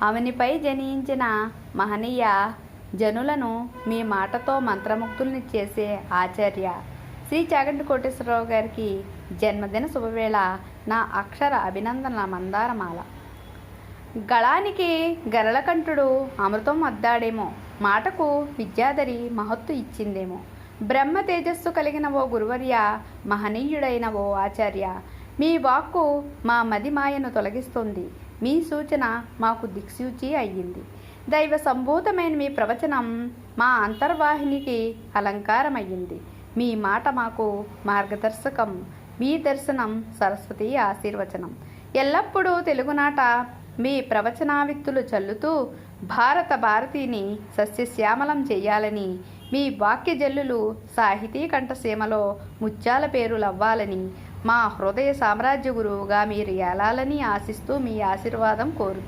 అవనిపై జనించిన మహనీయ జనులను మీ మాటతో మంత్రముగ్ధుల్ని చేసే ఆచార్య శ్రీ చాగంటి కోటేశ్వరరావు గారికి జన్మదిన శుభవేళ నా అక్షర అభినందనల మందారమాల. గళానికి గరళకంఠుడు అమృతం అద్దాడేమో, మాటకు విద్యాధరి మహత్తు ఇచ్చిందేమో. బ్రహ్మ తేజస్సు కలిగిన ఓ గురువర్య, మహనీయుడైన ఓ ఆచార్య, మీ వాక్కు మా మదిమాయను తొలగిస్తుంది. మీ సూచన మాకు దిక్సూచి అయ్యింది. దైవ సంభూతమైన మీ ప్రవచనం మా అంతర్వాహినికి అలంకారమయ్యింది. మీ మాట మాకు మార్గదర్శకం. మీ దర్శనం సరస్వతి ఆశీర్వచనం. ఎల్లప్పుడూ తెలుగునాట మీ ప్రవచనావిత్తులు చల్లుతూ భారత భారతీని సస్యశ్యామలం చేయాలని, మీ వాక్య జల్లులు సాహితీ కంఠసీమలో ముత్యాల పేరులవ్వాలని, మా హృదయ సామ్రాజ్య గురువుగా మీరు ఏలాలని ఆశిస్తూ మీ ఆశీర్వాదం కోరుతూ